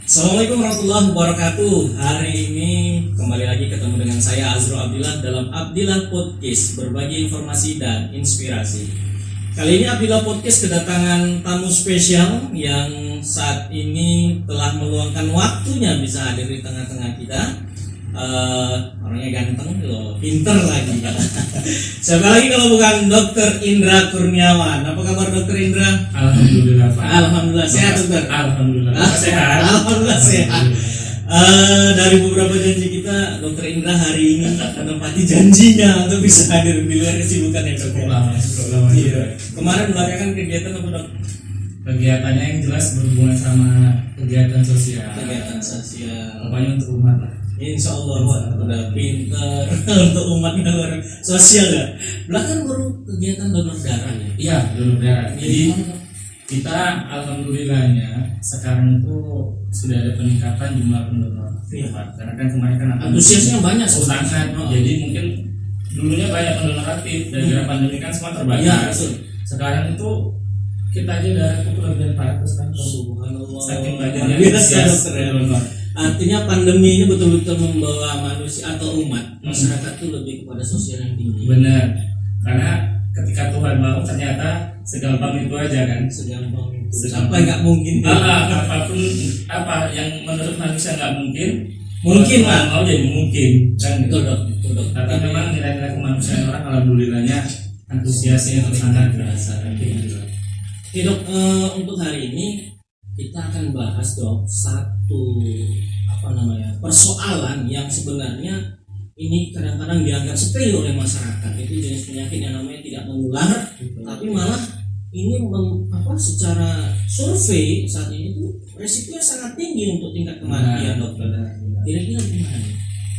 Assalamualaikum warahmatullahi wabarakatuh. Hari ini kembali lagi ketemu dengan saya Azrul Abdillah dalam Abdillah Podcast, berbagi informasi dan inspirasi. Kali ini Abdillah Podcast kedatangan tamu spesial yang saat ini telah meluangkan waktunya bisa hadir di tengah-tengah kita. Orangnya ganteng loh, pinter lagi. Siapa lagi kalau bukan Dr. Indra Kurniawan. Apa kabar Dr. Indra? Alhamdulillah Pak. Alhamdulillah sehat Dr. Alhamdulillah sehat. Alhamdulillah sehat. Dari beberapa janji kita, Dr. Indra hari ini menepati janjinya untuk bisa hadir di luar kesibukan yang Cukup lama. Iya. Kemarin belakangan kegiatan apa dok? Kegiatannya yang jelas berhubungan sama kegiatan sosial. Kegiatan sosial. Pokoknya untuk umat lah. Insya Allah udah pinter untuk umat luar sosial ya. Belakangan baru kegiatan donor darah ya. Iya, donor darah. Jadi kita alhamdulillahnya sekarang itu sudah ada peningkatan jumlah pendonor. Iya. Pak. Karena kan kemarin kan Antusiasnya banyak sangat. Oh. Jadi mungkin dulunya banyak pendonor aktif dan gara pandemi kan semua terbatas. Iya, betul. Sekarang itu kita aja darah itu lebih dari 400 kan. Subhanallah. Saking banyaknya Biasa dokter ya. donor. Artinya pandemi ini betul-betul membawa manusia atau umat masyarakat itu lebih kepada sosial yang tinggi. Benar, karena ketika Tuhan mau ternyata segampang itu aja kan. Segampang itu. Sampai nggak mungkin. Apapun apa yang menurut manusia nggak mungkin, Mungkin Tuhan lah. mau jadi mungkin. Kan Betul dok. Betul dok. Tapi memang nilai-nilai kemanusiaan orang alhamdulillahnya antusiasnya itu sangat biasa. Oke dok, untuk hari ini kita akan bahas dok satu persoalan yang sebenarnya ini kadang-kadang dianggap sepele oleh masyarakat. Itu jenis penyakit yang namanya tidak menular, tapi malah ini secara survei saat ini tuh resikonya sangat tinggi untuk tingkat kematian dokter. Kira-kira gimana?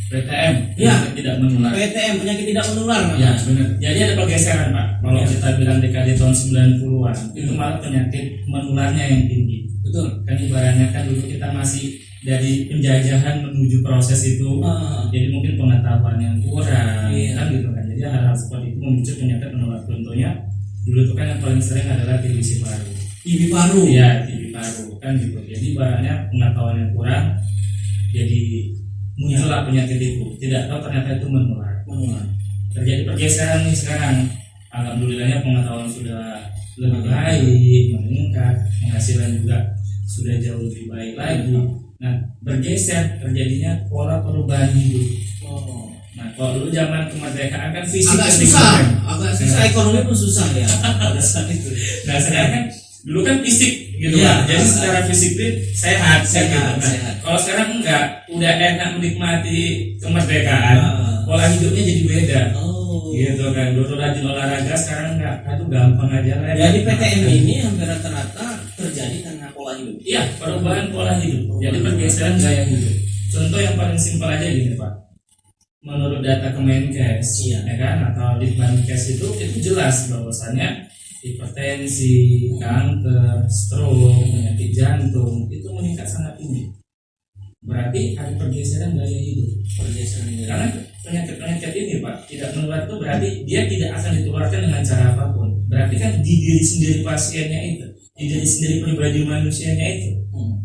PTM, Ya. tidak menular. PTM, penyakit tidak menular. Ya benar. Jadi ada pergeseran Pak. Kalau kita bilang dekade tahun 90-an, itu malah penyakit menularnya yang tinggi. Betul. Kan ibaratnya kan dulu kita masih dari penjajahan menuju proses itu, jadi mungkin pengetahuan yang kurang, kan gitu kan. Jadi hal-hal seperti itu memicu penyakit menular. Contohnya dulu itu kan yang paling sering adalah TBC paru. TB paru. Iya, TB paru kan gitu. Jadi ibaratnya pengetahuan yang kurang, jadi muncullah penyakit itu. Tidak tahu ternyata itu menular. Terjadi pergeseran nih sekarang. Alhamdulillahnya pengetahuan sudah lebih baik, meningkat, penghasilan juga sudah jauh lebih baik lagi. Nah, bergeser terjadinya pola perubahan hidup. Nah, kalau dulu zaman kemerdekaan kan fisik agak susah, ekonomi pun susah ya pada saat itu. Nah, sekarang kan dulu kan fisik gitu Iya, kan. Jadi secara fisik sehat gitu. Nah, sehat. kalau sekarang enggak, udah enak menikmati kemerdekaan, pola hidupnya jadi beda. Gitu kan, dulu rajin olahraga, sekarang enggak, itu gampang aja lah. Jadi PTM ini hampir rata-rata terjadi karena pola hidup. Iya, perubahan pola hidup. Jadi pergeseran gaya hidup. Contoh yang paling simpel aja gini Pak. Menurut data Kemenkes, ya kan, atau Litbangkes itu jelas bahwasannya hipertensi, kanker, stroke, penyakit jantung itu meningkat sangat tinggi. Berarti ada pergeseran gaya hidup. Karena penyakit ini Pak tidak menular itu berarti dia tidak akan ditularkan dengan cara apapun. Berarti kan di diri sendiri pasiennya itu, di diri sendiri pribadi manusianya itu,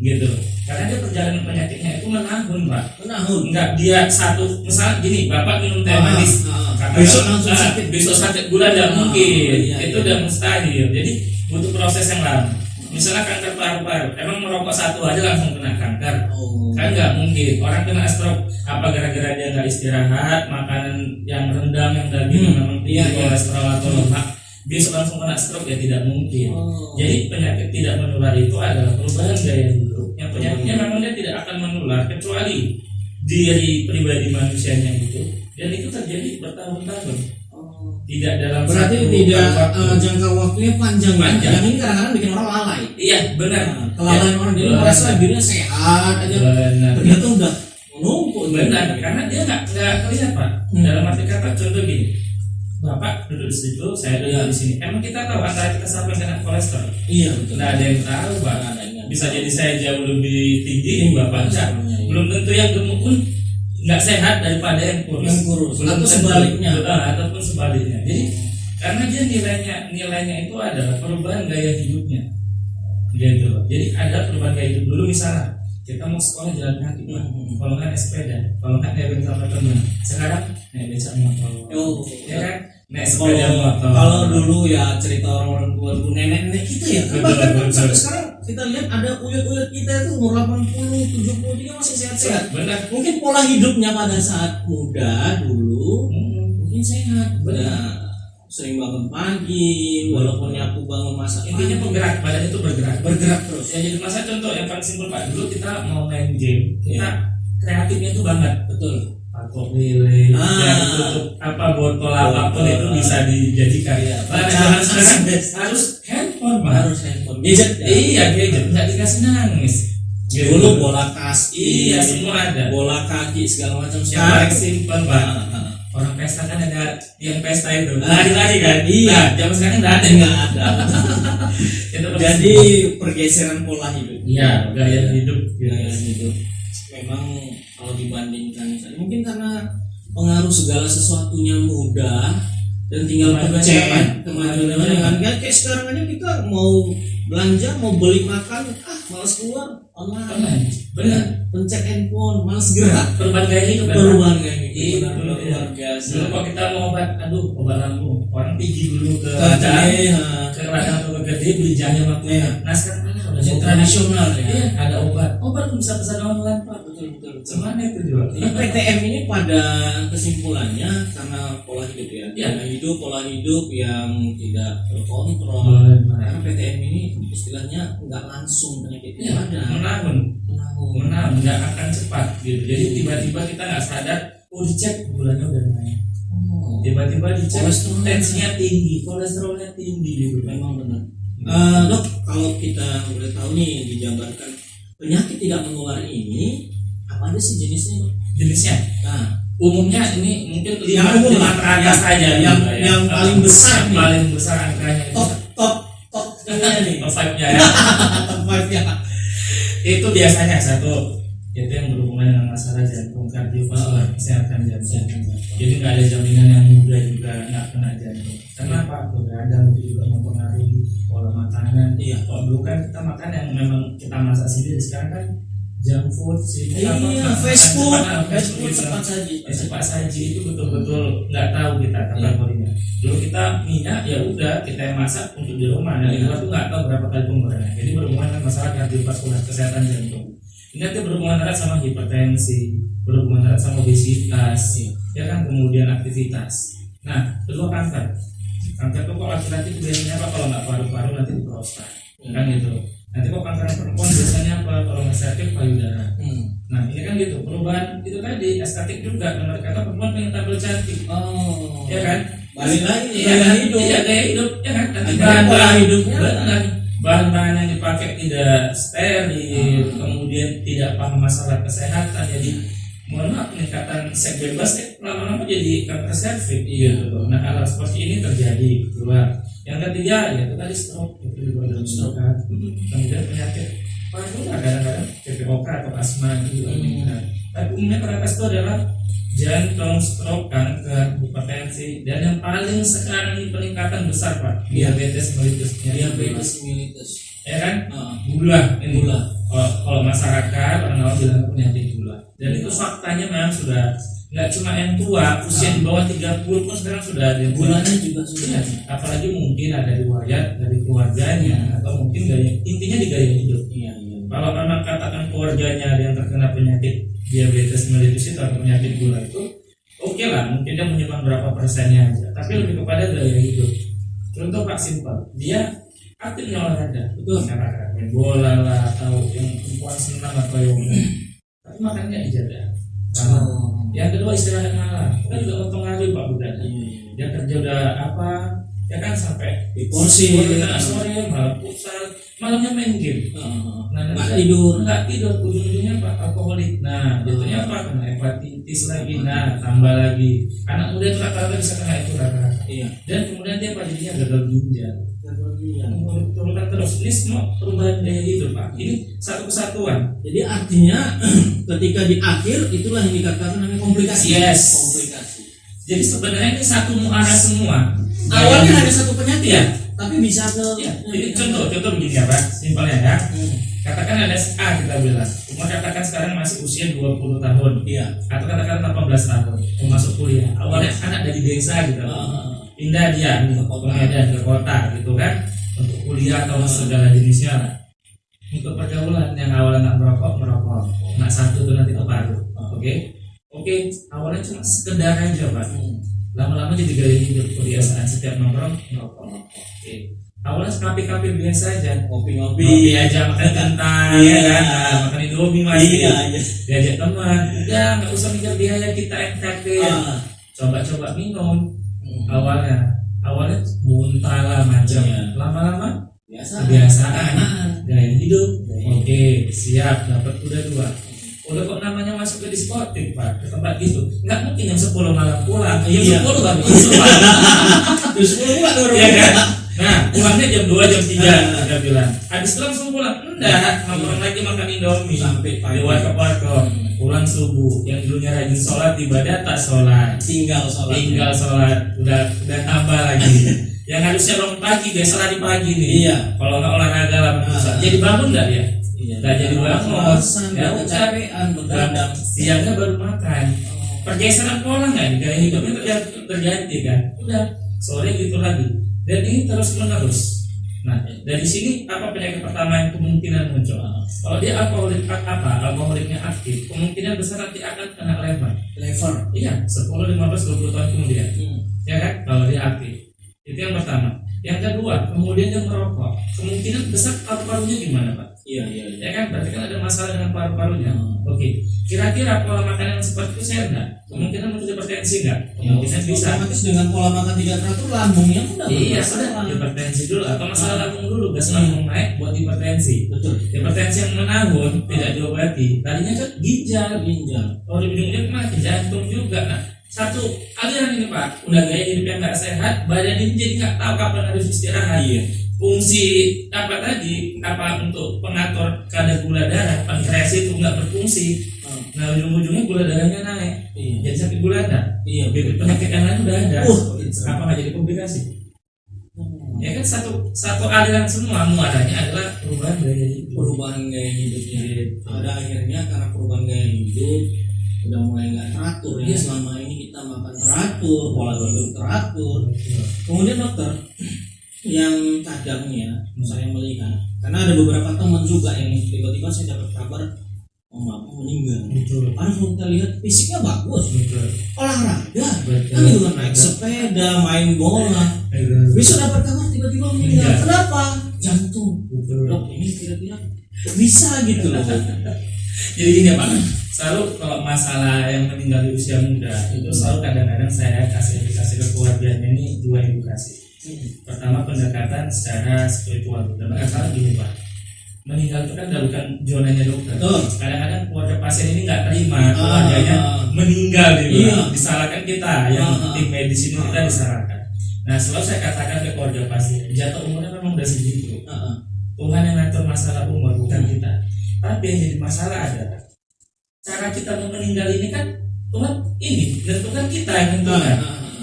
gitu. Karena dia perjalanan penyakitnya itu menahun Pak. Enggak dia satu, misalnya gini, Bapak minum teh manis, besok langsung sakit, besok sakit gula tidak mungkin, itu iya. udah mustahil. Jadi butuh proses yang lama. Misalnya kanker paru-paru, emang merokok satu aja langsung kena kanker, kan nggak mungkin. Orang kena stroke, apa gara-gara dia nggak istirahat, makanan yang rendang, yang daging, memang tinggi kolesterol atau lemak, besok langsung kena stroke ya tidak mungkin. Jadi penyakit tidak menular itu adalah perubahan gaya hidup. Yang penyakitnya memang dia tidak akan menular kecuali diri pribadi manusianya itu, dan itu terjadi bertahun-tahun. Tidak dalam berarti satu tidak waktu. jangka waktunya panjang. Yang ini kadang-kadang bikin orang lalai. Iya benar. Kelalaian orang jadi merasa dirinya sehat aja. Ternyata udah menumpuk. Benar, karena dia nggak kelihatan Pak. Dalam arti kata, contoh gini, Bapak duduk di situ, saya duduk di sini. Emang kita tahu antara kita siapa yang kena kolesterol? Iya betul. Nggak ada yang tahu Pak. Bisa jadi saya jauh lebih tinggi, Bapak enggak. Belum tentu yang gemuk pun nggak sehat daripada yang kurus. Atau sebaliknya. Ataupun sebaliknya. Jadi karena dia nilainya itu adalah perubahan gaya hidupnya. Gitu. Jadi ada perubahan gaya hidup dulu misalnya kita mau sekolah jalan kaki Pak. Kalau nggak naik sepeda, kalau nggak naik sama teman. Sekarang naik beca motor. Ya kan? Naik sepeda motor. Kalau dulu ya cerita orang-orang tua dulu nenek-nenek kita ya. Kan bahkan sampai sekarang kita lihat ada uyut-uyut kita itu umur 80, 70 dia masih sehat-sehat. Benar. Mungkin pola hidupnya pada saat muda dulu mungkin sehat. Benar. Sering bangun pagi, walaupun nyapu bangun masak. Intinya penggerak, badan itu bergerak terus. Ya jadi masa contoh yang paling simpel Pak, dulu kita mau main game, kita kreatifnya itu banget, Betul. patok lele, dan tutup apa botol apapun itu bisa dijadikan. Pada zaman sekarang harus handphone Pak. Harus handphone. Gadget. Iya gadget, nggak dikasih nangis. Dulu bola kaki, Iya semua ada. bola kaki segala macam. Yang Sekarang paling simpel Pak. Orang pesta kan ada yang pesta itu lari-lari kan. Iya. Nah, zaman sekarang nggak ada. nggak ada. Itu Jadi pergeseran pola hidup. iya gaya hidup. Gaya hidup. Memang kalau dibandingkan misalnya, mungkin karena pengaruh segala sesuatunya mudah dan tinggal pencet kemajuan kan kayak sekarang aja kita mau belanja mau beli makan malas keluar online. Benar. Pencet handphone malas gerak. Perubahan gaya hidup kan. Perubahan kayak gitu. Iya, Benar, iya. luar biasa. Dulu kalau kita mau obat lambung, orang pergi dulu ke Iya. ladang atau ke gede beli jahe waktu. Iya. Nah sekarang ada Yang tradisional ya. Iya, ada obat tuh bisa pesan online Pak. Betul. Semana itu jual. Jadi PTM ini pada kesimpulannya karena pola hidup ya. Iya. Pola hidup yang tidak terkontrol. Karena PTM ini istilahnya nggak langsung penyakitnya ada. Menahun nggak akan cepat gitu. Jadi tiba-tiba kita nggak sadar, dicek gulanya udah naik. Tiba-tiba dicek tensinya tinggi, kolesterolnya tinggi gitu. Memang benar. Dok, kalau kita boleh tahu nih dijabarkan penyakit tidak menular ini apa aja sih jenisnya dok? Jenisnya? Nah, umumnya ini mungkin yang umum lima teratas saja. Yang paling besar nih. Paling besar angkanya. Top nih. Top 5-nya ya. Top 5 ya. Itu biasanya satu, itu yang berhubungan dengan masalah jantung, kardiovaskular, kesehatan jantung. Jadi nggak ada jaminan yang muda juga nggak kena jantung. Kenapa? Begadang itu juga mempengaruhi pola makanan. Iya. Kalau dulu kan kita makan yang memang kita masak sendiri, sekarang kan junk food sih. Iya, fast food cepat saji itu betul-betul nggak tahu kita kategorinya. Dulu kita minyak ya udah kita yang masak untuk di rumah dan kita tuh nggak tahu berapa kali penggunaannya. Jadi berhubungan dengan masalah kardiovaskular, kesehatan jantung. Ini nanti berhubungan erat sama hipertensi, berhubungan erat sama obesitas, ya kan, kemudian aktivitas. Nah, kedua kanker. Kanker itu kok laki-laki biasanya apa? Kalau nggak paru-paru nanti di prostat, kan gitu. Nanti kok kanker perempuan biasanya apa? Kalau estetik payudara. Nah ini kan gitu, perubahan itu tadi estetik juga. Dengan kata perempuan pengen tampil cantik, ya kan? Balik lagi gaya hidup, ya kan? Nanti bahan hidupnya, bahan-bahan yang dipakai tidak steril, kemudian tidak paham masalah kesehatan. Jadi mohon maaf, peningkatan seks bebas lama-lama jadi kanker serviks. Gitu. Nah hal seperti ini terjadi. Kedua, yang ketiga yaitu tadi stroke, itu juga ada stroke. Kemudian penyakit paru kadang-kadang PPOK atau asma gitu. Tapi umumnya penyakit itu adalah jantung, stroke, kanker, hipertensi, dan yang paling sekarang ini peningkatan besar Pak, diabetes mellitus. Ya kan? Gula. Kalau masyarakat orang bilang penyakit gula. Dan itu faktanya memang sudah nggak cuma yang tua, usia di bawah 30 pun sekarang sudah ada. Gulanya juga sudah. Apalagi mungkin ada riwayat dari keluarganya atau mungkin intinya di gaya hidup. Kalau memang katakan keluarganya ada yang terkena penyakit diabetes mellitus itu atau penyakit gula itu, oke lah, mungkin dia menyumbang berapa persennya aja. Tapi lebih kepada gaya hidup. Contoh Pak simpel, dia aktifnya olahraga, betul, main bola lah atau yang perempuan senang atau yang tapi makannya dijaga. Yang kedua istirahat malam, kan juga mempengaruhi Pak Budan. Dia kerja udah apa, ya kan sampai di porsi, sore malam futsal, malamnya main game. Nggak tidur, ujung-ujungnya Pak alkoholik. Nah, jatuhnya apa? Kena hepatitis lagi. Nah, tambah lagi. Anak muda itu rata-rata bisa kena itu rata-rata. Dan kemudian dia pada jadinya gagal ginjal. Turunkan terus. Ini semua perubahan gaya hidup Pak. Ini satu kesatuan. Jadi artinya ketika di akhir itulah yang dikatakan namanya komplikasi. Komplikasi. Jadi sebenarnya ini satu muara semua. Awalnya hanya satu penyakit tapi bisa ke. Jadi contoh begini ya Pak, simpelnya ya. katakan ada A kita bilang, umur katakan sekarang masih usia 20 tahun, Iya. atau katakan 18 tahun, mau masuk kuliah. Awalnya anak dari desa gitu, pindah dia ke Medan, ke kota gitu kan, untuk kuliah atau segala jenisnya lah. Untuk pergaulan yang awalnya nggak merokok, nggak satu tuh nanti kebaru, oke, awalnya cuma sekedar aja Pak. Lama-lama jadi gaya hidup, kebiasaan setiap nongkrong merokok. Awalnya kafe-kafe biasa aja, ngopi aja, makan kentang, kan, makan Indomie masih, diajak teman, udah nggak usah mikir biaya kita NKT, coba-coba minum. Awalnya muntah lah macam, lama-lama kebiasaan, gaya hidup, oke, siap, dapat udah 2. Udah kok namanya masuk ke diskotik Pak, ke tempat gitu, nggak mungkin jam 10 malam pulang, jam 10 baru masuk Pak. Jam 10 pulang ya kan? Nah, pulangnya jam 2, jam 3 kita bilang. Habis itu langsung pulang. Enggak, nongkrong lagi makan Indomie sampai pagi. Di warkop. Pulang subuh. Yang dulunya rajin sholat ibadah tak sholat. Tinggal sholat. Udah tambah lagi. Yang harusnya bangun pagi biasa lari pagi nih. Iya. Kalau nggak olahraga lah. Jadi bangun nggak dia? Nggak jadi bangun. Ya kecapean begadang. Siangnya baru makan. Pergeseran pola nggak? Gaya hidupnya terganti kan? Udah sore gitu lagi. Dan ini terus menerus. Nah, dari sini apa penyakit pertama yang kemungkinan muncul? Kalau dia alkoholiknya aktif, kemungkinan besar nanti akan kena lever. Iya, 10, 15, 20 tahun kemudian. Ya kan? Kalau dia aktif. Itu yang pertama. Yang kedua, kemudian dia merokok. Kemungkinan besar paru-parunya gimana, Pak? Iya. Ya kan? Berarti kan ada masalah dengan paru-parunya. Oke. Kira-kira pola makan yang seperti itu sehat nggak? Kemungkinan muncul hipertensi nggak? Kemungkinan bisa. Otomatis dengan pola makan tidak teratur lambungnya udah. Iya, sudah hipertensi dulu atau masalah lambung dulu, gas lambung naik buat hipertensi. Betul. Hipertensi yang menahun tidak diobati, tadinya kan ginjal. Oh, di ujungnya kemana? Jantung juga. Nah, satu aliran ini Pak, udah gaya hidup yang nggak sehat, badan ini jadi nggak tahu kapan harus istirahat. Iya. Fungsi apa tadi? Apa untuk pengatur kadar gula darah, pankreas itu nggak berfungsi. Nah, ujung-ujungnya gula darahnya naik. Iya. Jadi sakit gula darah. Iya. Penyakit yang lain udah ada. Apa nggak jadi komplikasi? Ya kan satu aliran semua muaranya adalah perubahan gaya hidupnya. Ada akhirnya karena perubahan gaya hidup udah mulai nggak teratur ya. Selama ini kita makan teratur, pola hidup teratur. Kemudian dokter yang kadangnya saya melihat, karena ada beberapa teman juga yang tiba-tiba saya dapat kabar meninggal. Padahal kalau kita lihat fisiknya bagus, olahraga, kan juga naik sepeda, main bola, bisa dapat kabar tiba-tiba meninggal. Kenapa? Jantung. Dok, ini kira-kira bisa gitu loh. Jadi gini Pak, selalu kalau masalah yang meninggal di usia muda itu selalu kadang-kadang saya kasih edukasi ke keluarganya ini 2 edukasi. Pertama pendekatan secara spiritual. Dan kadang gini Pak, meninggal itu kan bukan zonanya dokter. Kadang-kadang keluarga pasien ini nggak terima keluarganya meninggal disalahkan kita yang tim medis ini kita disalahkan. Nah, selalu saya katakan ke keluarga pasien, jatuh umurnya memang udah segitu. Tuhan yang ngatur masalah umur, bukan kita. Tapi yang jadi masalah adalah cara kita mau meninggal ini kan Tuhan ini dan Tuhan kita yang tentukan,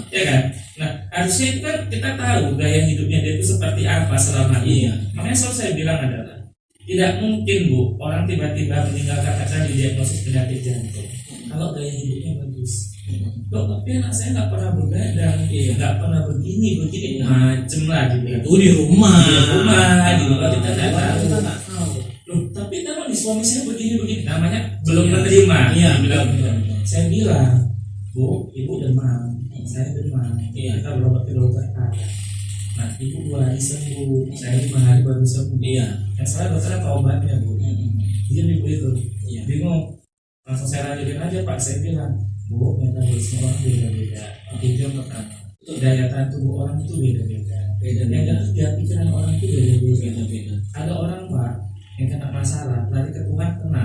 ya kan? Nah, harusnya itu kan kita tahu gaya hidupnya dia itu seperti apa selama ini. Makanya selalu saya bilang adalah tidak mungkin Bu orang tiba-tiba meninggal katakan didiagnosis penyakit jantung kalau gaya hidupnya bagus. Dok, tapi anak saya nggak pernah begadang, nggak pernah begini macem lah gitu. Itu di rumah kita nggak tahu. Loh, tapi kalau di suami saya begini namanya belum menerima. Saya bilang, Bu, Ibu demam, saya demam. Kita berobat ke dokter. Nah, Ibu 2 hari sembuh, saya 5 hari baru sembuh. Yang salah dokter apa obatnya Bu? Dia Ibu itu bingung. Langsung saya lanjutin aja Pak, saya bilang, Bu, metabolisme orang beda-beda. Itu yang pertama. Daya tahan tubuh orang itu beda-beda. Yang ketiga, pikiran orang itu beda-beda. Ada orang Pak yang kena masalah lari ke Tuhan kena.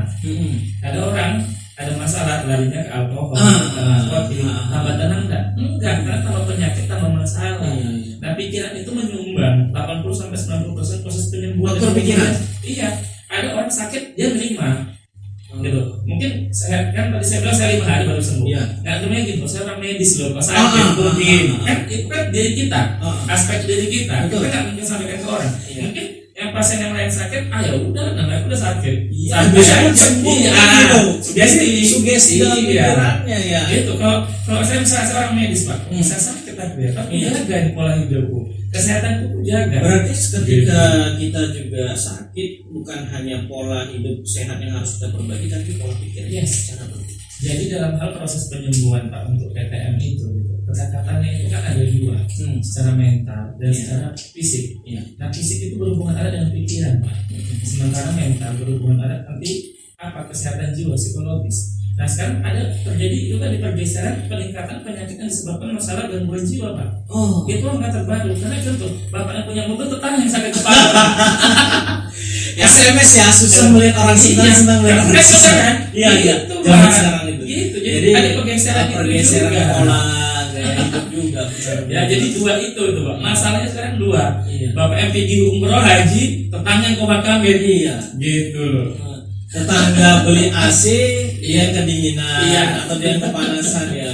Ada orang ada masalah larinya ke alkohol, tambah tenang enggak, karena tambah penyakit tambah masalah. Nah, pikiran itu menyumbang 80-90% proses penyembuhan pikiran. Iya, ada orang sakit dia menerima. Gitu. Mungkin saya kan tadi saya bilang saya 5 hari baru sembuh. Nggak kemudian gitu, saya orang medis loh, pas sakit mungkin kan itu kan diri kita, aspek diri kita. Kita nggak mungkin sampaikan ke orang. Mungkin yang pasien yang lain sakit, ya udah, namanya udah sakit. Biasanya sembuh. Sugesti dalam iya. pikirannya ya. Gitu. Kalau saya misalnya seorang medis Pak, saya sakit aku ya, tapi jaga nih pola hidupku, kesehatanku jaga. Berarti ketika kita juga sakit, bukan hanya pola hidup sehat yang harus kita perbaiki, tapi pola pikir. Yes. Cara berpikir. Jadi dalam hal proses penyembuhan Pak untuk PTM itu, gitu, pendekatannya itu kan ada dua, secara mental dan secara fisik. Nah fisik itu berhubungan erat dengan pikiran Pak. Sementara mental berhubungan erat nanti kesehatan jiwa, psikologis. Nah sekarang ada terjadi itu tadi pergeseran peningkatan penyakit yang disebabkan masalah gangguan jiwa Pak. Itu angka terbaru. Karena contoh bapak yang punya mobil tetangga yang sakit kepala. SMS ya, susah melihat orang senang melihat orang susah. Iya. Jangan sekarang itu. Gitu. Jadi ada pergeseran pola gaya hidup juga. Ya jadi dua itu tuh Pak. Masalahnya sekarang dua. Bapak yang pergi umroh haji, tetangga yang komat kamir. Gitu loh. Tetangga beli AC, dia kedinginan atau dia kepanasan ya.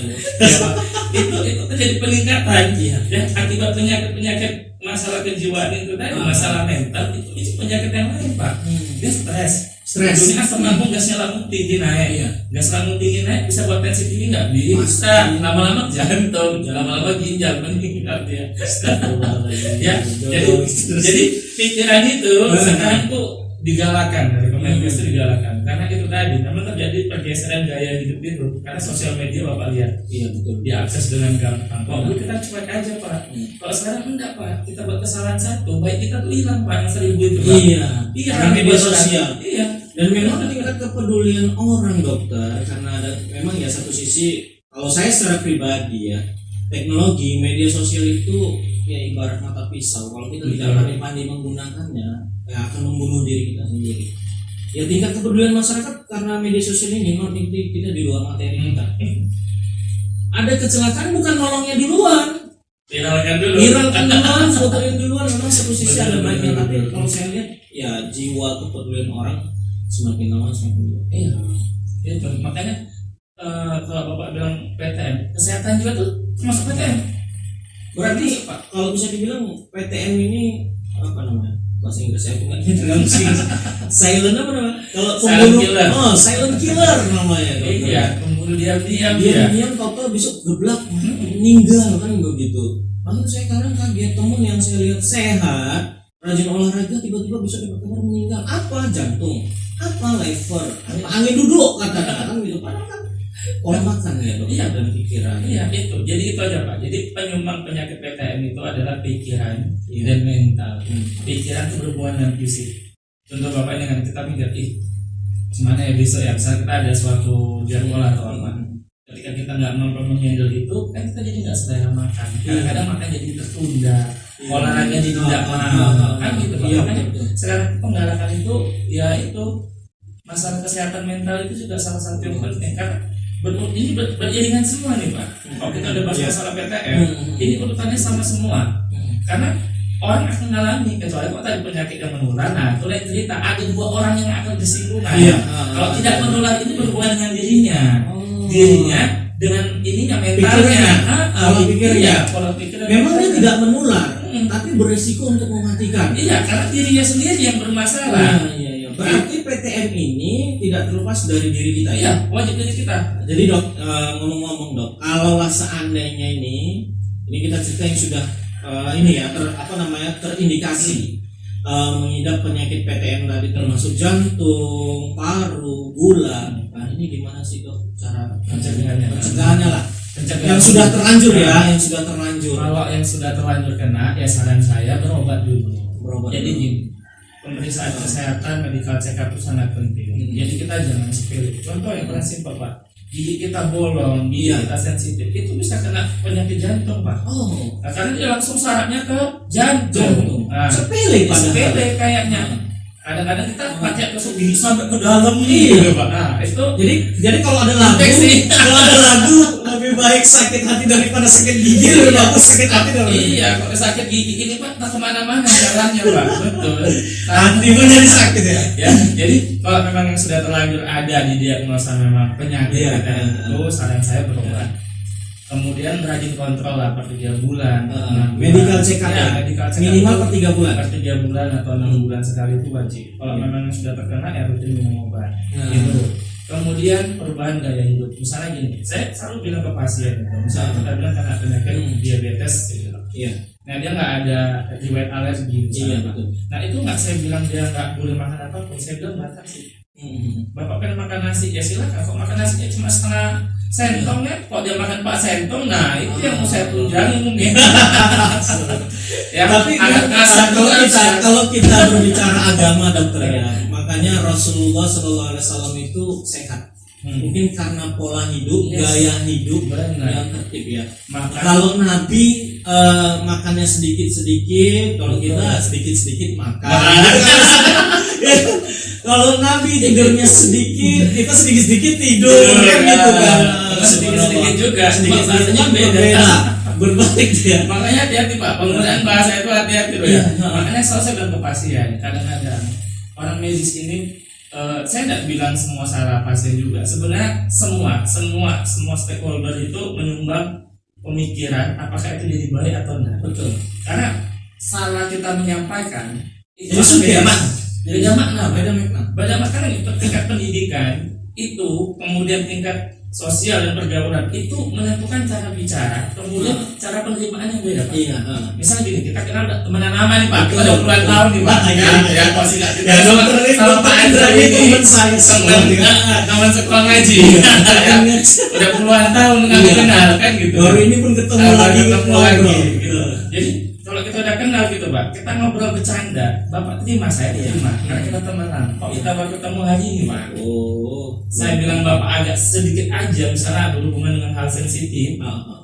Itu terjadi peningkatan ya akibat penyakit masalah kejiwaan itu tadi, masalah mental itu penyakit yang lain Pak. Dia stres. Dunia asam lambung, gasnya lambung tinggi naik. Gas lambung tinggi naik bisa buat tensi tinggi nggak? Bisa. Lama-lama jantung, lama-lama ginjal meningkat ya. Jadi pikiran itu sekarang tuh digalakan dari Kemenkes itu digalakan karena itu tadi memang terjadi pergeseran gaya hidup itu karena sosial media Bapak lihat betul diakses dengan gampang. Kalau dulu kita cuek aja Pak, kalau sekarang enggak Pak, kita buat kesalahan satu baik kita tuh hilang Pak yang 1000 itu Pak. Karena media sosial. Dan memang tingkat kepedulian orang dokter karena ada memang ya satu sisi kalau saya secara pribadi ya teknologi media sosial itu ya ibarat mata pisau, kalau kita tidak pandai-pandai menggunakannya ya akan membunuh diri kita sendiri. Ya tingkat kepedulian masyarakat karena media sosial ini kita di luar materi kita. Ada kecelakaan bukan nolongnya duluan, viralkan duluan, fotoin duluan. Memang satu sisi ada baiknya, tapi kalau saya lihat ya jiwa kepedulian orang semakin lama semakin luar. Itu makanya kalau Bapak bilang PTM, kesehatan jiwa tuh termasuk PTM. Berarti kalau bisa dibilang PTM ini apa namanya? Bahasa Inggris saya bukan dalam silent apa namanya? Kalau pembunuh silent killer namanya. Pembunuh diam-diam. Diam-diam total besok geblak meninggal kan begitu. Makanya saya kadang kaget temen yang saya lihat sehat, rajin olahraga tiba-tiba bisa dapat meninggal. Apa jantung? Apa liver? Apa angin duduk katakan kan gitu. Padahal kan pola makan ya dok. Dan pikiran. Itu. Jadi itu aja Pak. Jadi penyumbang penyakit PTM itu adalah pikiran dan mental. Pikiran itu berhubungan dengan fisik. Contoh Bapak dengan kita mikir, gimana ya besok ya, misalnya kita ada suatu jadwal atau apa. Ketika kita nggak mampu menghandle itu, kan kita jadi nggak selera makan. Kadang-kadang makan jadi tertunda, olahraga jadi tidak mau, kan gitu Pak. Makanya sekarang penggalakan itu, ya itu masalah kesehatan mental itu juga salah satu yang penting karena ini beriringan semua nih Pak. Kalau kita udah bahas masalah PTM, ini urutannya sama semua. Karena orang akan mengalami kecuali kalau tadi penyakit yang menular. Nah, itu lain cerita. Ada 2 orang yang akan bersinggungan. Kalau tidak menular ini berhubungan dengan dirinya dengan ininya mentalnya. Pola pikirnya. Memang dia tidak menular, tapi beresiko untuk mematikan. Karena dirinya sendiri yang bermasalah. Berarti PTM ini tidak terlepas dari diri kita ya? Wajib dari kita. Jadi dok, ngomong-ngomong dok, kalau seandainya ini kita cerita yang sudah terindikasi mengidap penyakit PTM tadi termasuk jantung, paru, gula. Nah ini gimana sih dok cara pencegahannya lah? Yang sudah terlanjur ya, Kalau yang sudah terlanjur kena, ya saran saya berobat dulu. Jadi gini. Pemeriksaan kesehatan medical check up itu sangat penting. Jadi kita jangan sepele. Contoh yang paling simpel Pak, gigi kita bolong, gigi kita sensitif, itu bisa kena penyakit jantung Pak. Karena dia langsung sarafnya ke jantung. Sepele kayaknya. Kadang-kadang kita pakai tusuk gigi sampai ke dalam gitu Pak. Nah itu jadi kalau ada lagu lebih baik sakit hati daripada sakit gigi, lebih bagus sakit hati daripada. Kalau sakit gigi ini Pak tak kemana-mana jalannya Pak. Betul. Hati pun jadi sakit ya. Jadi kalau memang yang sudah terlanjur ada di diagnosa memang penyakit itu saran saya berobat. Kemudian rajin kontrol lah per 3 bulan. Medical check up ya, medical check up minimal itu per 3 bulan. Per 3 bulan atau 6 bulan sekali itu wajib. Kalau memang sudah terkena ya rutin minum obat. Gitu. Kemudian perubahan gaya hidup. Misalnya gini, saya selalu bilang ke pasien gitu. Misalnya kita bilang karena penyakit diabetes gitu. Iya. Nah dia nggak ada riwayat alergi. Iya betul. Nah itu nggak saya bilang dia nggak boleh makan apapun. Saya bilang batasi. Bapak pengen makan nasi ya silakan. Kok makan nasinya cuma setengah sentong ya? Kok dia makan 4 sentong? Nah itu yang mau saya tunjangin mungkin. Ya, tapi kalau kita berbicara agama dokter ya, makanya Rasulullah SAW itu sehat. Mungkin karena pola hidup, gaya hidup yang tertib ya. Kalau Nabi makannya sedikit-sedikit, kalau kita sedikit-sedikit makan. Kalau Nabi tidurnya sedikit, kita sedikit-sedikit tidur, kan gitu kan. Sedikit-sedikit juga, sedikit-sedikitnya beda. Berbalik dia. Makanya hati-hati Pak, penggunaan bahasa itu hati-hati loh ya. Makanya selalu saya bilang ke pasien, kadang-kadang orang medis ini saya tidak bilang semua salah pasien juga. Sebenarnya semua stakeholder itu menyumbang pemikiran apakah itu jadi baik atau tidak. Betul. Karena salah kita menyampaikan itu beda makna. Karena tingkat pendidikan itu, kemudian tingkat sosial dan pergaulan itu menentukan cara bicara, kemudian cara penerimaan yang beda. Pak. Iya. Misalnya gini, kita kenal temenan lama nih Pak, kita 20-an tahun nih Pak. Ya, pasti nggak cerita sama Pak Andra ini teman sekolah ngaji. Udah puluhan tahun nggak kenal kan gitu. Baru ini pun ketemu lagi. Gitu. Jadi kalau kita udah kenal gitu Pak, kita ngobrol bercanda, Bapak terima, saya terima, karena kita temenan. Kok kita baru ketemu hari ini Pak? Saya bilang Bapak agak sedikit aja misalnya berhubungan dengan hal sensitif,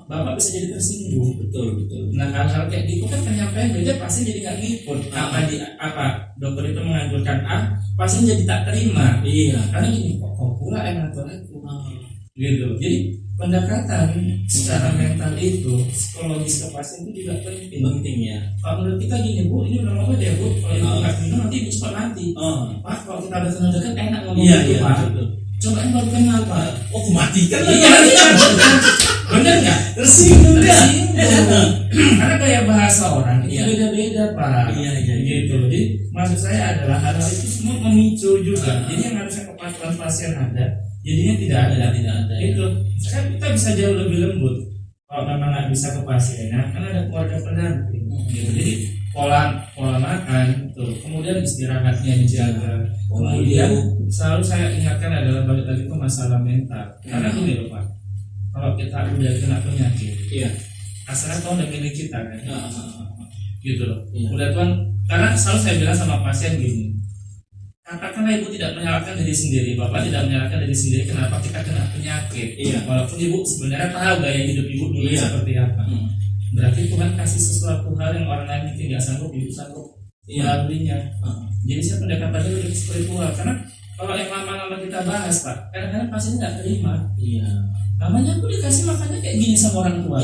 Bapak bisa jadi tersinggung. Betul. Nah hal-hal kayak gitu kan penyampaian beda, pasien jadi nggak ngikut. Dokter itu menganjurkan A, pasien jadi tak terima. Iya. Karena gini, kok pula yang ngatur aku. Gitu. Jadi pendekatan secara mental itu, psikologis ke pasien itu juga penting ya. Kalau menurut kita gini Bu, ini udah obat ya Bu, kalau ibu nggak minum nanti ibu cepat mati. Pak, kalau kita udah kenal dekat enak ngomong gitu Pak. Coba yang baru kenal Pak. Aku matikan lah. Iya. Bener nggak? Tersinggung. Karena gaya bahasa orang itu beda-beda Pak. Iya. Gitu. Jadi maksud saya adalah hal itu semua memicu juga. Jadi yang harusnya kepatuhan pasien ada, jadinya tidak ada. Itu kan kita bisa jauh lebih lembut kalau memang nggak bisa ke pasiennya, kan ada keluarga pendamping. Gitu. Jadi pola makan tuh, kemudian istirahatnya dijaga. Kemudian selalu saya ingatkan adalah balik lagi ke masalah mental. Karena gini loh Pak, kalau kita udah kena penyakit, asalnya Tuhan udah milik kita kan, gitu loh. Udah Tuhan, karena selalu saya bilang sama pasien gini, katakanlah ibu tidak menyalahkan diri sendiri, bapak tidak menyalahkan diri sendiri, kenapa kita kena penyakit? Walaupun ibu sebenarnya tahu gaya hidup ibu dulu seperti apa. Berarti Tuhan kasih sesuatu hal yang orang lain mungkin nggak sanggup, ibu sanggup melaluinya. Jadi saya pendekatannya lebih spiritual, karena kalau yang lama-lama kita bahas Pak, kadang-kadang pasien nggak terima. Namanya aku dikasih makannya kayak gini sama orang tua.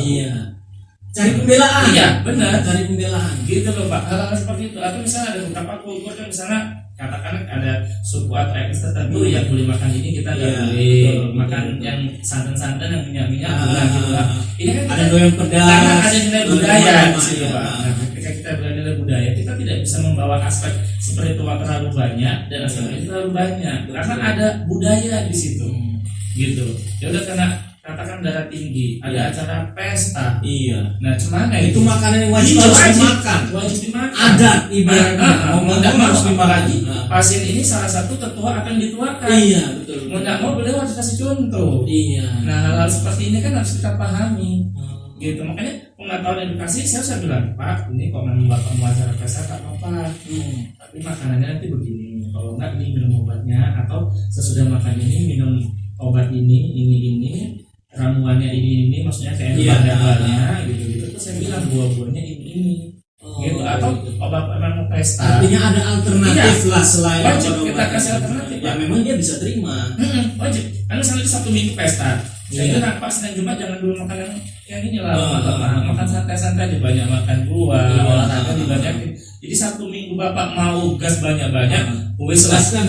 Cari pembelaan. Iya, benar. Cari pembelaan. Gitu loh Pak. Hal-hal seperti itu. Atau misalnya ada beberapa kultur yang misalnya katakan ada suku atau etnis tertentu yang boleh makan ini, kita nggak boleh makan yang santan-santan, yang minyak-minyak, gitu lah. Ini kan ada doyan pedas. Karena ada nilai budaya di situ Pak. Nah, ketika kita bernilai budaya, kita tidak bisa membawa aspek spiritual terlalu banyak dan aspek itu terlalu banyak. Karena ada budaya di situ. Gitu. Ya udah, karena katakan darah tinggi, ada acara pesta. Nah, cuman itu makanan yang wajib dimakan. Wajib dimakan. Adat ibaratnya. Mau apalagi pasien ini salah satu tetua akan dituakan. Betul. Nggak mau beliau harus kasih contoh. Nah, hal-hal seperti ini kan harus kita pahami. Gitu. Makanya pengetahuan edukasi saya bilang, Pak, ini kok memang bapak mau acara pesta tak apa-apa. Tapi makanannya nanti begini. Kalau enggak ini minum obatnya, atau sesudah makan ini minum obat ini, ramuannya ini, maksudnya kayak bahan-bahannya gitu. Terus saya bilang buah-buahnya ini. Gitu. Atau obat memang pesta. Artinya ada alternatif lah selain wajib kita kasih alternatif. Ya memang dia bisa terima. Wajib. Karena misalnya di Sabtu Minggu pesta, saya bilang Pak, Senin Jumat jangan dulu makan yang ini lah, makan santai-santai aja, banyak makan buah, olahraga dibanyakin. Jadi Sabtu Minggu Bapak mau gas banyak-banyak, wes Gaskan.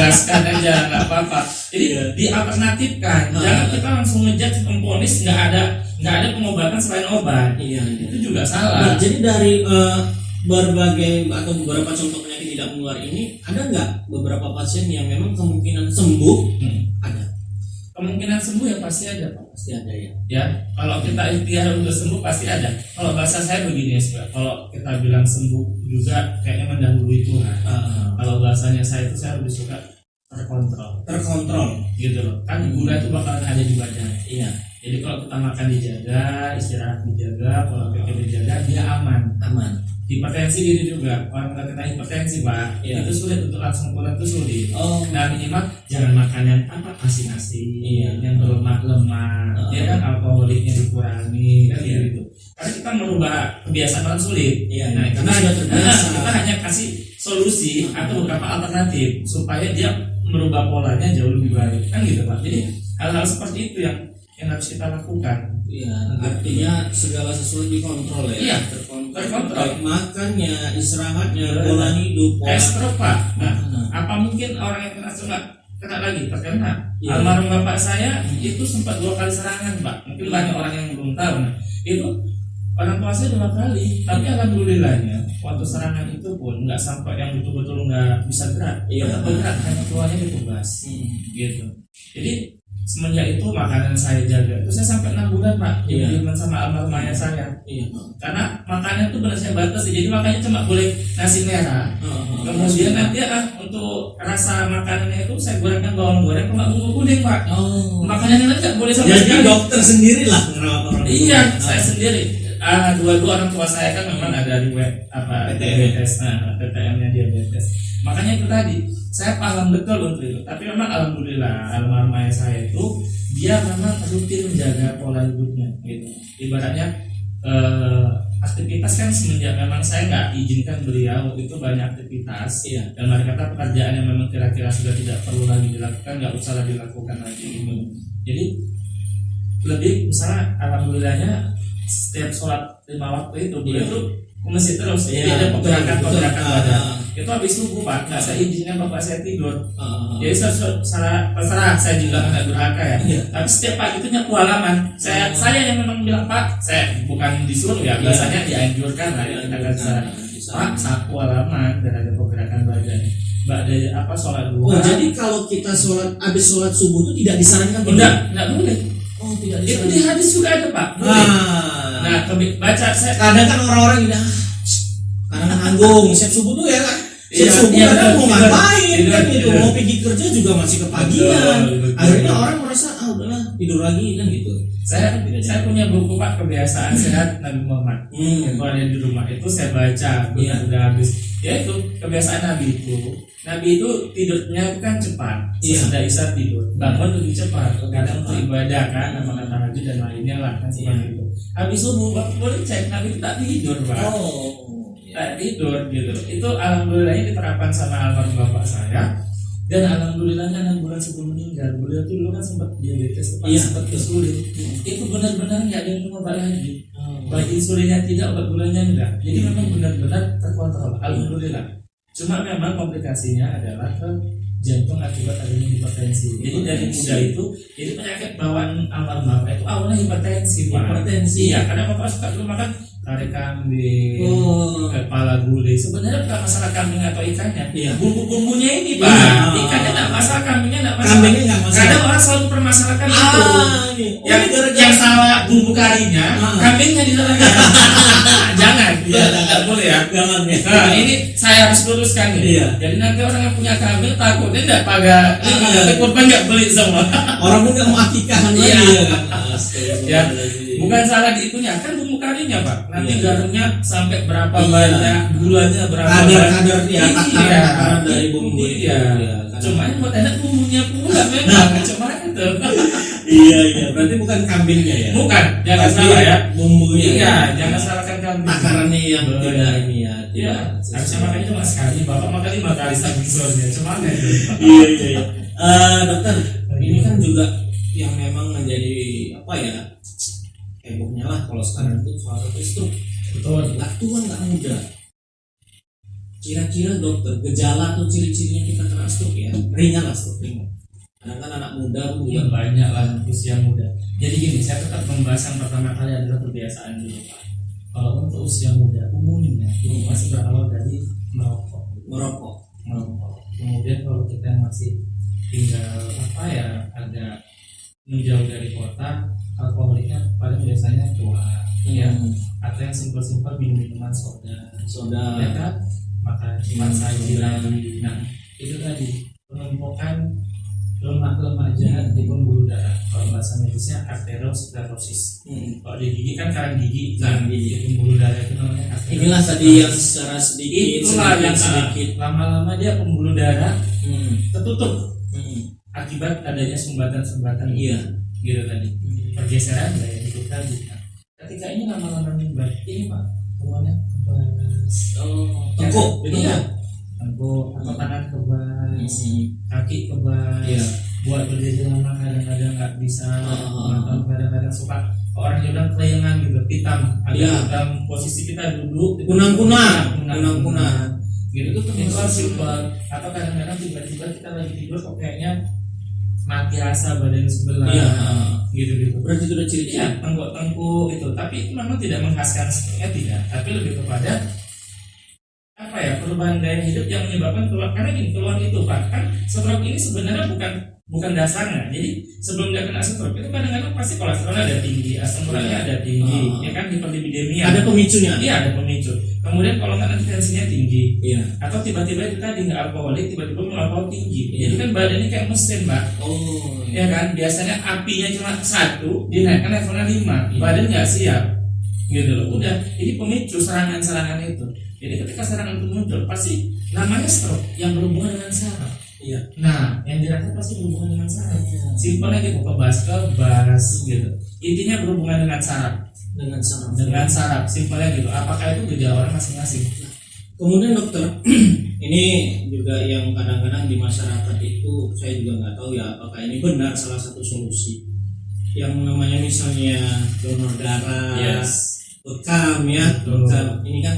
gaskan aja nggak apa-apa. Jadi dialternatifkan, jangan kita langsung ngejudge memponis nggak ada pengobatan selain obat. Iya. Itu juga salah. Nah, jadi dari berbagai atau beberapa contoh penyakit tidak menular ini, ada nggak beberapa pasien yang memang kemungkinan sembuh? Ada. Kemungkinan sembuh ya pasti ada, Pak. Pasti ada ya. Ya, kalau kita ikhtiar untuk sembuh pasti ada. Kalau bahasa saya begini ya, kalau kita bilang sembuh juga kayaknya mendahului Tuhan. Kalau bahasanya saya itu saya lebih suka terkontrol gitu loh. Kan gula itu bakalan ada di badan. Iya. Jadi kalau kita makan dijaga, istirahat dijaga, pola pikir dijaga, dia aman. Hipertensi diri juga, orang kena hipertensi Pak, Iya. itu sulit untuk langsung turun, itu sulit. Oh. Nah minimal jangan makan yang nasi, Iya. yang berlemak-lemak, ya kan, alkoholiknya dikurangi, kan Iya. gitu. Karena kita merubah kebiasaan orang sulit. Iya. Nah Karena sudah terbiasa. kita hanya kasih solusi atau beberapa alternatif supaya dia merubah polanya jauh lebih baik, kan gitu Pak. Jadi hal-hal seperti itu yang harus kita lakukan. Iya, artinya segala sesuatu dikontrol ya. Iya, terkontrol. Baik makannya, istirahatnya, pola hidup, pola stroke Pak. Nah, apa mungkin orang yang kena stroke kena lagi? Terkena. Iya. Almarhum bapak saya itu sempat 2 kali serangan Pak. Mungkin banyak orang yang belum tahu. Nah, itu orang tua saya 2 kali. Tapi alhamdulillahnya waktu serangan itu pun nggak sampai yang betul-betul nggak bisa gerak. Iya. Tetap gerak, hanya tuanya ditubas. Gitu. Jadi semenjak itu makanan saya jaga. Itu saya sampai 6 bulan Pak. Iya. Dibeliin sama almarhum ayah saya. Iya. Karena makannya itu benar saya batasi. Jadi makanya cuma boleh nasi merah. Kemudian nanti untuk rasa makanannya itu saya gorengkan bawang goreng sama bumbu kuning Pak. Makanannya nanti nggak boleh sama Jadi sekali. dokter sendirilah ngerawat orang tua. Iya, saya sendiri. Dua-dua orang tua saya kan memang ada di diabetes, PTM-nya diabetes. Makanya itu tadi saya paham betul untuk itu. Tapi memang alhamdulillah almarhum ayah saya itu dia memang rutin menjaga pola hidupnya gitu. Ibaratnya aktivitas kan semenjak memang saya nggak izinkan beliau itu banyak aktivitas. Iya. Dan mereka pekerjaan yang memang kira-kira sudah tidak perlu lagi dilakukan, nggak usah lagi dilakukan lagi gitu. Jadi lebih misalnya alhamdulillahnya setiap sholat 5 waktu itu beliau tuh ke masjid terus. Jadi ada pergerakan badan. Itu habis subuh Pak, nggak saya izinkan bapak saya tidur. Jadi terserah saya juga nggak durhaka ya. Tapi setiap pagi itu nyapu halaman. Saya yang memang bilang Pak, saya bukan disuruh ya, biasanya dianjurkan lah ya, kita kan Pak sapu halaman dan ada pergerakan badan. Mbak dari sholat duha. Oh, jadi kalau kita habis sholat subuh itu tidak disarankan tidur? Enggak boleh. Oh, tidak Itu disarankan. di hadis juga ada Pak. Boleh. Nah, baca saya. Kadang kan orang-orang bilang, kadang nanggung, siap subuh tuh ya kan. Siap subuh iya, kadang mau betul, ngapain betul, kan gitu, betul. mau pergi kerja juga masih kepagian. Betul. Akhirnya orang merasa udahlah tidur lagi kan gitu. Saya punya buku Pak kebiasaan sehat Nabi Muhammad. Itu ada di rumah itu saya baca udah habis. Ya itu kebiasaan Nabi itu. Nabi itu tidurnya itu kan cepat. Sesudah isya tidur, bangun lebih cepat. Kadang untuk ibadah kan, apa tahajud dan lainnya lah kan seperti itu. Habis subuh boleh cek Nabi itu tak tidur Pak. Tak tidur gitu. Itu alhamdulillahnya diterapkan sama almarhum bapak saya. Dan alhamdulillahnya 6 bulan sebelum meninggal beliau tuh dulu kan sempat diabetes, sempat kesulit. Itu benar-benar nggak ada minum obat lagi. Baik insulinnya tidak, obat gulanya enggak. Jadi memang benar-benar terkontrol. Alhamdulillah. Cuma memang komplikasinya adalah ke jantung akibat adanya hipertensi. Jadi dari muda itu, jadi penyakit bawaan almarhum bapak itu awalnya hipertensi. Iya, karena bapak suka dulu makan kari kambing, kepala gulai. Sebenarnya bukan masalah kambing atau ikannya, bumbu-bumbunya ini Pak. Ikannya tidak masalah, kambingnya tidak masalah. Kambingnya nggak masalah. Kadang orang selalu permasalahkan itu. Yang salah bumbu karinya, kambingnya disalahkan. Jangan, tidak boleh ya. Jangan ya. Nah, ini saya harus luruskan nih. Jadi nanti orang yang punya kambing takutnya tidak pakai, kurban nggak beli semua. Orang pun nggak mau akikahan lagi ya kan. Ya, bukan salah di itunya, kan bumbu karinya Pak. Nanti garamnya sampai berapa banyak, gulanya berapa kadar ya, takaran dari bumbu itu. Cuma yang buat enak bumbunya pula memang, cuma itu. Iya, berarti bukan kambingnya ya. Bukan, jangan salah ya. Bumbunya. Iya, jangan salahkan kambing. Takarannya yang tidak ini ya. Iya, harusnya makannya cuma sekali, bapak makan 5 kali saking sornya, cuma itu. Iya. Dokter, ini kan juga yang memang menjadi apa ya, hebohnya lah kalau sekarang itu soal stroke. Betul. Tua nggak muda. Kira-kira dokter, gejala atau ciri-cirinya kita kena stroke ya, ringan lah stroke ringan. Kadang kan anak muda juga banyak lah usia muda. Jadi gini, saya tetap membahas yang pertama kali adalah kebiasaan dulu Pak. Kalau untuk usia muda umumnya itu masih berawal dari merokok. Kemudian kalau kita masih tinggal agak menjauh dari kota, alkoholiknya paling biasanya tua, ya, atau yang simpel-simpel minuman soda, ya kan, makan cuma saji lagi. Nah, itu tadi penumpukan lemak jahat di pembuluh darah. Kalau bahasa medisnya arteriosklerosis. Kalau di gigi kan karang gigi, di pembuluh darah itu namanya arteriosklerosis. Inilah tadi yang secara sedikit lama-lama dia pembuluh darah tertutup akibat adanya sumbatan-sumbatan gitu tadi. Pergeseran daya hidup tadi. Nah, ketika ini lama-lama nimbat, ini Pak, semuanya kebas. Tengkuk, itu iya. Tengkuk atau tangan kebas, kaki kebas, buat berdiri lama kadang-kadang nggak bisa, atau kadang-kadang suka orang yang bilang kelayangan gitu, hitam, dalam posisi kita duduk, kunang-kunang, gitu tuh penyebab simpel, atau kadang-kadang tiba-tiba kita lagi tidur kok kayaknya mati rasa badan sebelah, gitu. Berarti itu udah ciri-ciri tengkuk itu, tapi itu memang tidak menghaskan stroke, tidak, tapi lebih kepada perubahan gaya hidup yang menyebabkan keluar. Karena gini, keluar itu Pak, kan stroke ini sebenarnya bukan dasarnya. Jadi sebelum dia kena stroke itu kadang-kadang pasti kolesterolnya ada tinggi, asam uratnya ada tinggi, ya kan, hiperlipidemia. Ada pemicunya. Iya, ada pemicu. Kemudian kalau nggak nanti tensinya tinggi, atau tiba-tiba itu tadi nggak alkoholik, tiba-tiba melampaui tinggi. Jadi kan badannya kayak mesin Pak. Ya kan, biasanya apinya cuma 1, dinaikkan levelnya 5, badan nggak siap. Gitu loh. Udah, ini pemicu serangan-serangan itu. Jadi ketika serangan itu muncul, pasti namanya stroke yang berhubungan dengan saraf. Nah, yang dirasakan pasti berhubungan dengan saraf. Simpelnya gitu, kebas gitu. Intinya berhubungan dengan saraf. Dengan saraf. Simpelnya gitu. Apakah itu gejala orang masing-masing? Kemudian dokter, ini juga yang kadang-kadang di masyarakat itu saya juga nggak tahu ya apakah ini benar salah satu solusi. Yang namanya misalnya donor darah, bekam ya, bekam. Ini kan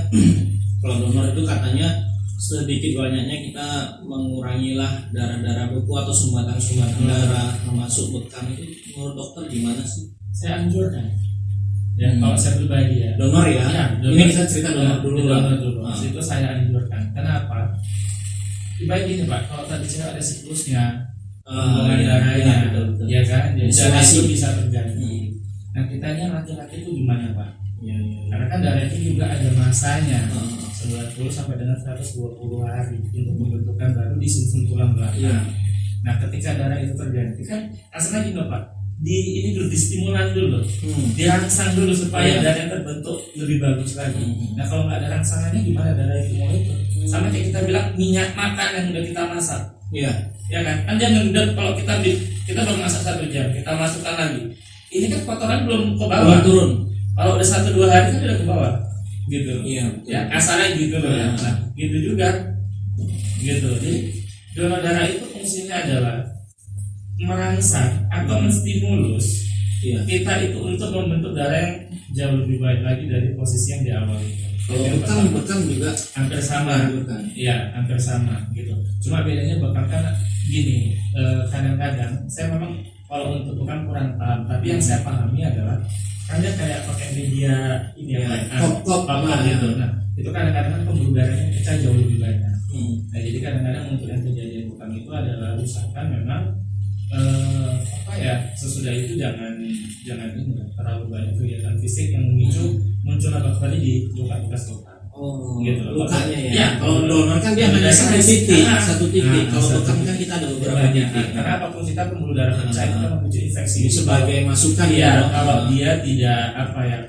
kalau donor itu katanya sedikit banyaknya kita mengurangilah darah-darah beku atau sumbatan-sumbatan darah termasuk bekam. Itu menurut dokter gimana sih? Saya anjurkan. Ya, kalau saya pribadi ya. Donor ya. Donor. Ini kita cerita donor dulu. Itu saya anjurkan. Kenapa? Baik gini Pak, kalau tadi saya ada siklusnya, hubungan darahnya, ya kan, jadi darah itu bisa terjadi. Nah kita ini laki-laki itu gimana Pak? Karena kan darah itu juga ada masanya, 90 sampai dengan 120 hari untuk membentukkan baru di sumsum tulang belakang. Nah ketika darah itu terjadi kan asalnya gini Pak, ini dulu distimulan dulu, dirangsang dulu supaya darah terbentuk lebih bagus lagi. Nah kalau nggak ada rangsangannya gimana darah itu mau itu? Sama kayak kita bilang minyak makan yang udah kita masak, ya kan dia ngendap. Kalau kita baru masak 1 jam, kita masukkan lagi, ini kan kotoran belum ke bawah, turun. Kalau udah 1-2 hari kan udah ke bawah, gitu. Ya asalnya gitu loh. Nah gitu juga, gitu. Jadi donor darah itu fungsinya adalah merangsang atau menstimulus kita itu untuk membentuk darah yang jauh lebih baik lagi dari posisi yang di awal itu. Kalau bekam juga hampir sama, iya hampir sama gitu. Cuma bedanya bekam kan gini, kadang-kadang saya memang kalau untuk bekam kurang paham, tapi yang saya pahami adalah kan dia kayak pakai media ini kop gitu. Nah itu kadang-kadang kan pembuluh darahnya pecah jauh lebih banyak. Nah jadi kadang-kadang untuk yang kejadian bekam itu adalah usahakan memang sesudah itu jangan ini terlalu banyak kegiatan fisik yang memicu munculnya bakteri di luka bekas lokal. Gitu. Lukanya ya. Kalau donor kan dia hanya satu titik. Kalau bekam kan kita ada beberapa titik. Karena apapun kita pembuluh darah pecah itu kan memicu infeksi. Sebagai masukan kalau dia tidak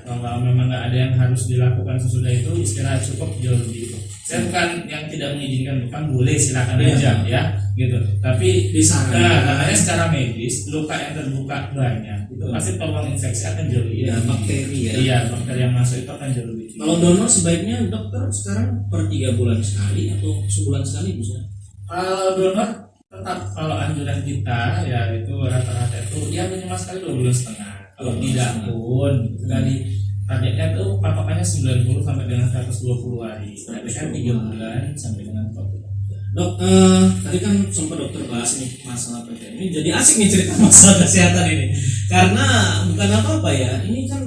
kalau memang nggak ada yang harus dilakukan sesudah itu, istirahat cukup jauh lebih itu. Saya bukan yang tidak mengizinkan, bukan, boleh silakan aja ya gitu. Tapi makanya secara medis luka yang terbuka banyak itu pasti peluang infeksi akan jauh lebih. Bakteri bakteri yang masuk itu akan jauh lebih. Kalau donor sebaiknya dokter sekarang per 3 bulan sekali atau sebulan sekali bisa? Kalau donor tetap, kalau anjuran kita ya itu rata-rata itu ya minimal sekali 2,5 bulan. Kalau tidak pun dari targetnya tuh patokannya 90 sampai dengan 120 hari. Berarti kan 3 bulan sampai dengan 40. Dok, tadi kan sempat dokter bahas nih masalah PTM ini, jadi asik nih cerita masalah kesehatan ini. Karena bukan apa-apa ya, ini kan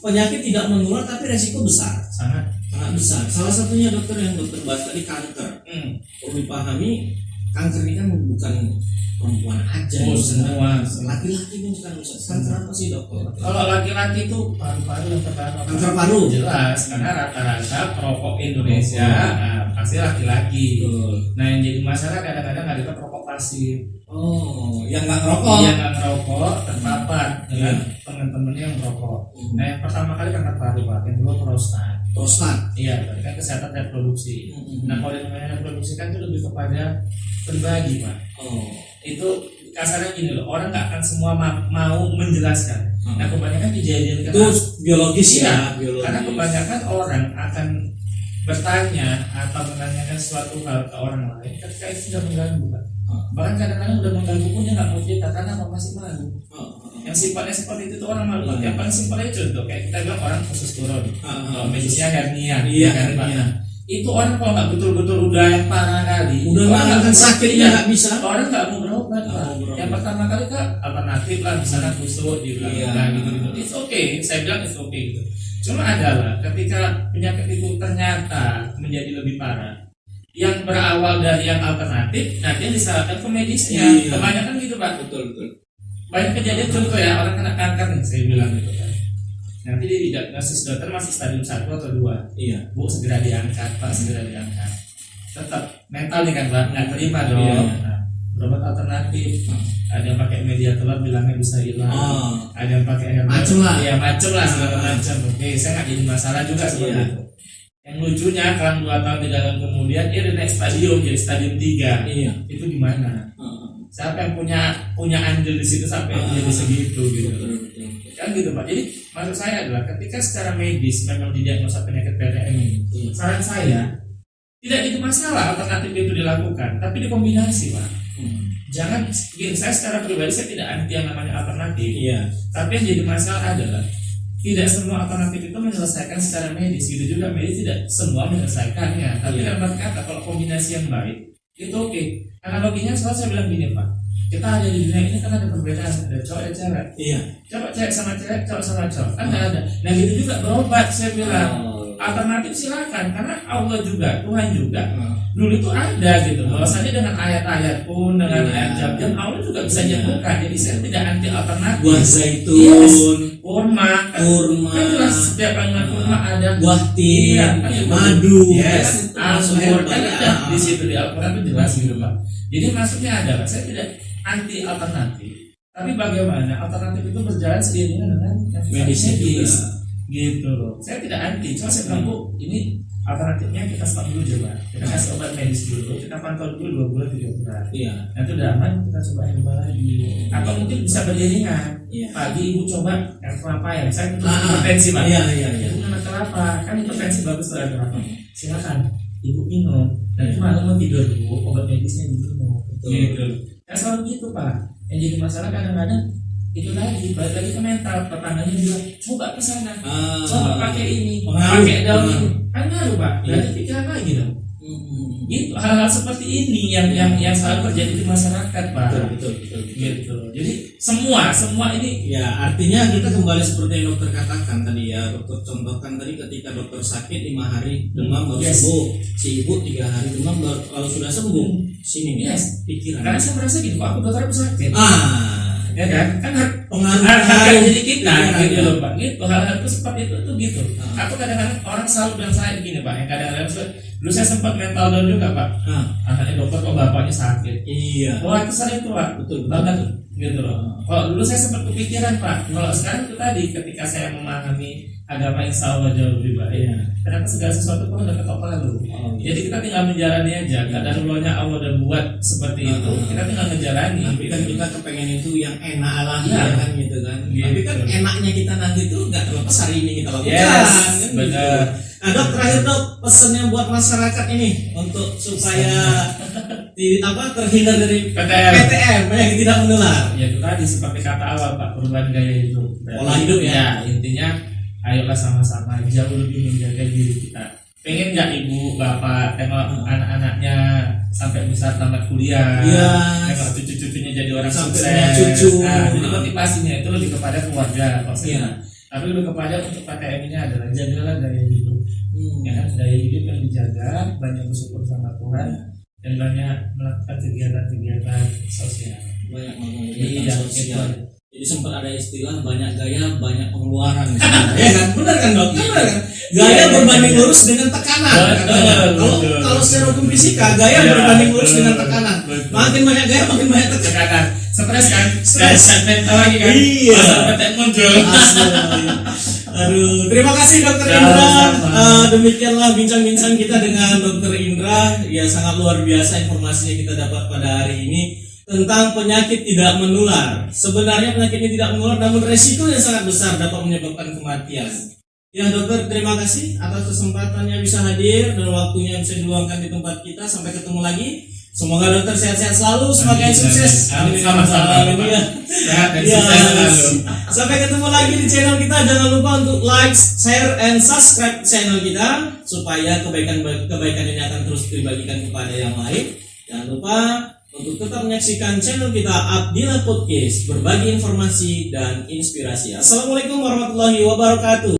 penyakit tidak menular tapi resiko besar, Sangat besar. Salah satunya dokter yang dokter bahas tadi kanker. Perlu dipahami, kanker ini kan bukan perempuan aja. Oh, semua. Laki-laki pun kan bisa. Kanker apa sih dokter? Kalau laki-laki itu paru-paru yang pertama. Kanker paru. Jelas, karena rata-rata perokok Indonesia pasti laki-laki. Nah yang jadi masalah kadang-kadang ada perokok pasif. Oh, yang nggak ngerokok. Yang nggak ngerokok terpapar dengan teman-temannya yang merokok. Nah yang pertama kali kanker paru Pak, yang kedua prostat. Iya, berarti kan kesehatan reproduksi. Nah kalau yang namanya reproduksi kan itu lebih kepada pribadi Pak. Itu kasarnya gini loh, orang nggak akan semua mau menjelaskan. Nah kebanyakan kejadian itu biologis ya, biologis. Karena kebanyakan orang akan bertanya atau menanyakan suatu hal ke orang lain ketika itu sudah mengganggu Pak. Bahkan kadang-kadang udah mengganggu pun dia nggak mau cerita karena apa, masih malu. Yang sifatnya seperti itu tuh orang malu. Yang paling simpelnya contoh kayak kita bilang orang khusus turun, medisnya hernia, kan Pak. Itu orang kalau nggak betul-betul udah yang parah kali, udah nggak sakitnya nggak bisa, orang nggak mau berobat Pak. Yang pertama kali kan alternatif lah, misalkan kusut dibilang gitu. It's okay, saya bilang it's okay gitu. Cuma adalah ketika penyakit itu ternyata menjadi lebih parah, yang berawal dari yang alternatif nanti yang disalahkan ke medisnya. Kebanyakan gitu Pak. Betul. Banyak kejadian contoh ya, orang kena kanker nih, saya bilang gitu kan. Nanti di diagnosis dokter masih stadium 1 atau 2. Bu segera diangkat, Pak, segera diangkat. Tetap mental nih kan Pak, nggak terima dong. Nah, berobat alternatif. Ada yang pakai media telur bilangnya bisa hilang. Ada yang pakai air macam lah segala macam. Oke, saya nggak jadi masalah juga seperti itu. Yang lucunya kalau 2 tahun 3 tahun kemudian dia udah naik stadium jadi stadium 3. Itu gimana? Siapa yang punya andil di situ sampai jadi segitu gitu. Kan gitu Pak. Jadi maksud saya adalah ketika secara medis memang didiagnosa penyakit PTM ini, saran saya tidak itu masalah alternatif itu dilakukan, tapi dikombinasi Pak. Jangan gini, saya secara pribadi saya tidak anti yang namanya alternatif. Tapi yang jadi masalah adalah tidak semua alternatif itu menyelesaikan secara medis. Gitu juga medis tidak semua menyelesaikannya. Tapi dalam kata kalau kombinasi yang baik itu oke. Analoginya selalu saya bilang gini Pak, kita ada di dunia ini kan ada perbedaan, ada cowok dan cewek. Coba cewek sama cewek, cowok sama cowok, kan nggak ada. Nah gitu juga berobat, saya bilang alternatif silakan, karena Allah juga, Tuhan juga dulu itu ada gitu. Bahwasanya dengan ayat-ayat pun, dengan ayat jam-jam Allah juga bisa nyembuhkan. Jadi saya tidak anti alternatif. Buah zaitun, kurma, kan jelas setiap kandungan kurma ada buah tir, madu, anggur, kan ada di situ di Al-Quran itu jelas gitu Pak. Jadi maksudnya adalah saya tidak anti alternatif, tapi bagaimana alternatif itu berjalan seiringan dengan medis gitu loh. Saya tidak anti, cuma saya bilang Bu, ini alternatifnya kita stop dulu coba, kita kasih obat medis dulu, kita pantau dulu 2 bulan 3 bulan. Nanti udah aman kita coba yang coba lagi. Atau mungkin bisa beriringan. Pagi ibu coba yang kelapa ya, misalnya hipertensi Pak. Ibu kena kelapa, kan hipertensi bagus tuh kelapa. Silakan ibu minum. Dan malam mau tidur Bu, obat medisnya diminum. Gitu. Kan selalu gitu Pak. Yang jadi masalah kadang-kadang itu lagi, balik lagi ke mental. Tetangganya bilang coba ke sana, coba pakai ini, pakai daun ini, kan ngaruh Pak. Berarti pikiran lagi dong. Gitu, hal-hal seperti ini yang selalu terjadi di masyarakat Pak. Betul. Gitu. Jadi semua ini ya artinya kita kembali seperti yang dokter katakan tadi ya, dokter contohkan tadi ketika dokter sakit 5 hari demam baru sembuh, si ibu 3 hari demam baru sudah sembuh. Sini pikiran. Karena saya merasa gitu, aku dokter aku sakit. Ya kan pengaruh harga diri kita gitu loh Pak. Gitu hal-hal itu seperti itu gitu. Aku kadang-kadang orang selalu bilang saya begini Pak, yang kadang-kadang dulu saya sempat mental down juga Pak. Anaknya dokter kok bapaknya sakit. Wah itu sering tuh Pak, betul banget gitu loh. Kalau dulu saya sempat kepikiran Pak, kalau sekarang itu tadi ketika saya memahami agama insya Allah jauh lebih baik. Ternyata segala sesuatu pun udah ketok palu. Jadi kita tinggal menjalani aja. Kadarulahnya Allah udah buat seperti itu, kita tinggal menjalani. Tapi kan kita kepengen itu yang enak alami kan gitu kan. Tapi kan enaknya kita nanti itu nggak terlepas hari ini kita lakukan. Kan, benar. Gitu. Nah Dok, terakhir Dok, pesannya buat masyarakat ini untuk supaya terhindar dari PTM yang tidak menular. Ya itu tadi seperti kata awal Pak, perubahan gaya hidup. Pola hidup ya. Intinya ayolah sama-sama jauh lebih menjaga diri kita. Pengen nggak ibu bapak tengok anak-anaknya sampai besar tamat kuliah, Iya. tengok cucu-cucunya jadi orang Sampai sukses. punya cucu. Nah, jadi motivasinya itu lebih kepada keluarga kalau saya. Iya. Tapi lebih kepada untuk KTM-nya adalah jagalah gaya hidup. Hmm. Ya kan, gaya hidup yang dijaga, banyak bersyukur sama Tuhan dan banyak melakukan kegiatan-kegiatan sosial. Banyak melakukan Iya, kegiatan sosial. itu. Jadi sempat ada istilah banyak gaya banyak pengeluaran. Ya kan, benar kan dok? Benar kan? Gaya Iya, berbanding iya. lurus dengan tekanan. Betul, Katanya. Kalau betul. kalau secara hukum fisika gaya Iya, berbanding lurus betul, dengan tekanan. betul. Makin banyak gaya makin banyak tekanan. Tekanan, stres kan? Stres. Mental lagi kan? Iya. Masa PTN muncul. Asli. Aduh, terima kasih Dokter Ya, Indra. sama. Demikianlah bincang-bincang kita dengan Dokter Indra. Ya sangat luar biasa informasinya kita dapat pada hari ini tentang penyakit tidak menular. Sebenarnya penyakit ini tidak menular, namun resikonya sangat besar dapat menyebabkan kematian. Ya dokter, terima kasih atas kesempatannya bisa hadir dan waktunya bisa diluangkan di tempat kita. Sampai ketemu lagi. Semoga dokter sehat-sehat selalu, semakin Amin, sukses. amin. Sama-sama, Amin, Pak. ya. Sehat dan Ya, sukses selalu. sampai ketemu lagi di channel kita. Jangan lupa untuk like, share, and subscribe channel kita supaya kebaikan ini akan terus dibagikan kepada yang lain. Jangan lupa untuk tetap menyaksikan channel kita Abdillah Podcast, berbagi informasi dan inspirasi. Assalamualaikum warahmatullahi wabarakatuh.